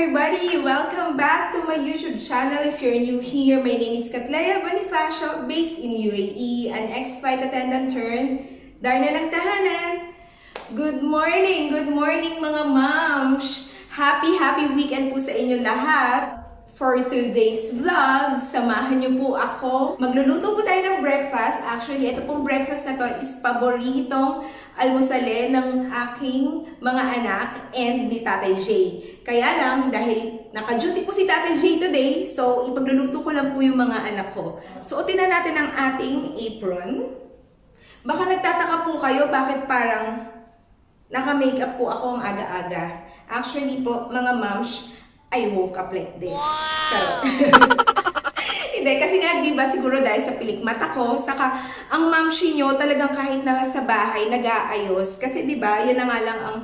everybody! Welcome back to my YouTube channel. If you're new here, my name is Katleya Bonifacio, based in UAE, an ex-flight attendant turned Darna ng tahanan. Good morning mga moms! Happy weekend po sa inyo lahat. For today's vlog, samahan niyo po ako. Magluluto po tayo ng breakfast. Actually, ito pong breakfast na to is paboritong almusale ng aking mga anak and ni Tatay Jay. Kaya lang, dahil naka-duty po si Tatay Jay today, so ipagluluto ko lang po yung mga anak ko. Suotin na natin ang ating apron. Baka nagtataka po kayo bakit parang naka-makeup po ako ang aga-aga. Actually po, mga moms, I woke up like this. Charot. Hindi, kasi nga, di ba, siguro dahil sa pilik mata ko, saka ang mamshi nyo talagang kahit na sa bahay, nag-aayos. Kasi di ba, yan na nga lang ang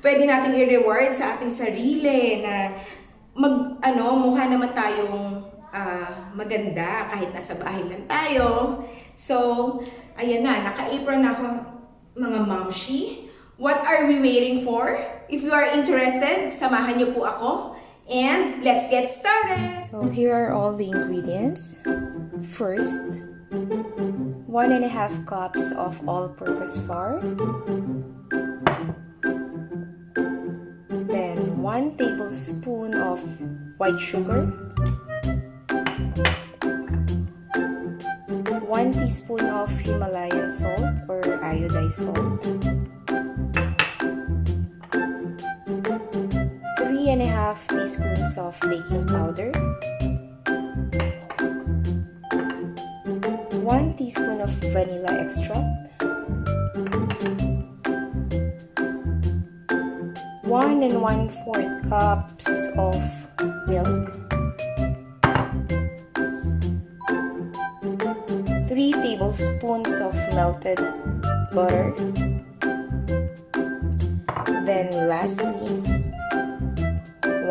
pwede nating i-reward sa ating sarili na mukha naman tayong maganda kahit nasa bahay lang tayo. So, ayan na, naka-apron na ako, mga mamshi. What are we waiting for? If you are interested, samahan nyo po ako. And let's get started! So here are all the ingredients. First, 1.5 cups of all-purpose flour. Then 1 tablespoon of white sugar. 1 teaspoon of Himalayan salt or iodized salt. 3.5 teaspoons of baking powder, 1 teaspoon of vanilla extract, 1 1/4 cups of milk, 3 tablespoons of melted butter, then lastly,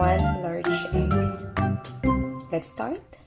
1 large egg. Let's start.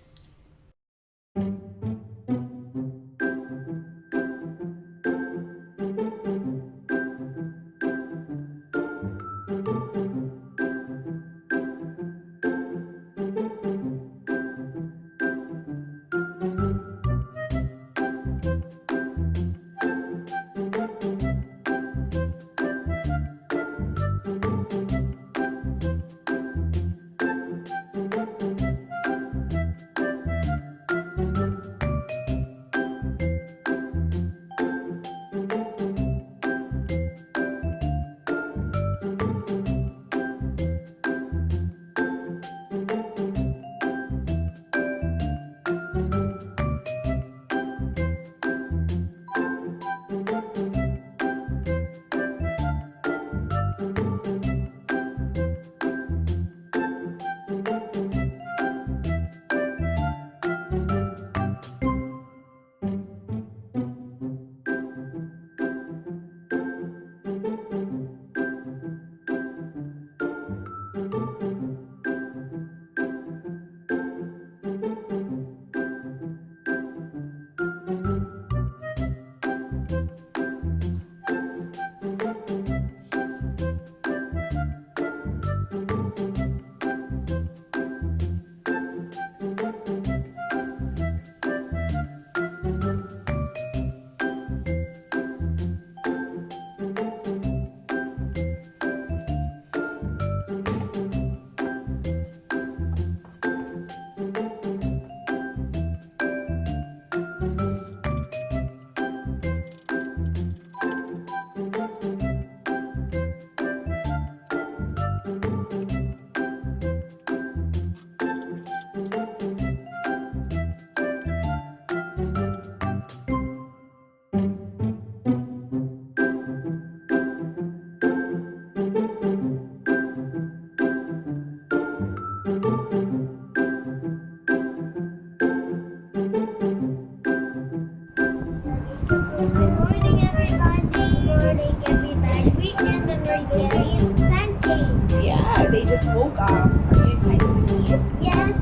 Weekend and we're getting pancakes. Yeah, they just woke up. Are you excited to eat? Yes.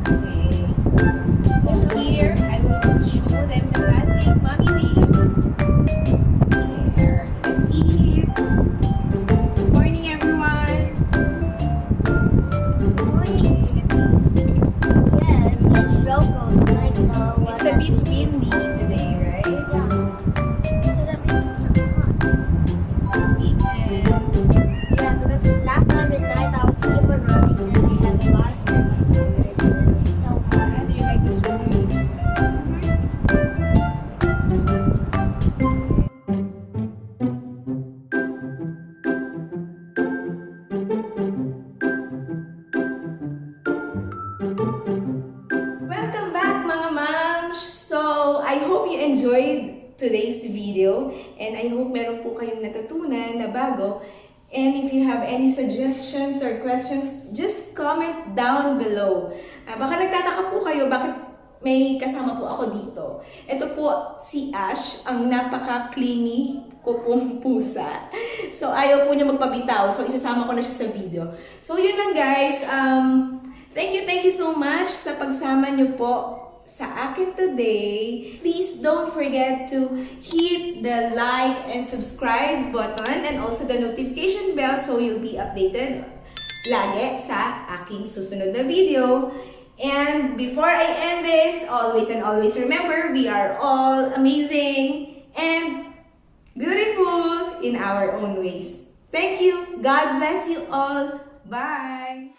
Okay. So here, I will just show them the pancake mommy made. There. Let's eat. Good morning, everyone. It's a bit windy today, right? Yeah. So that means it's not hot. Weekend. Yeah, because last time at night I was keep on running, then I had a lot of fun. So hot. Do you like the strawberries? Welcome back mga moms! So, I hope you enjoyed today's video and I hope meron po kayong natutunan na bago. And if you have any suggestions or questions, just comment down below. Baka nagtataka po kayo bakit may kasama po ako dito. Ito po si Ash, ang napaka-clingy ko pong pusa. So, ayaw po niya magpabitaw. So, isasama ko na siya sa video. So, yun lang guys. Thank you so much sa pagsama niyo po sa akin today. Please don't forget to hit the like and subscribe button and also the notification bell so you'll be updated lagi sa aking susunod na video. And before I end this, always and always remember, we are all amazing and beautiful in our own ways. Thank you. God bless you all. Bye.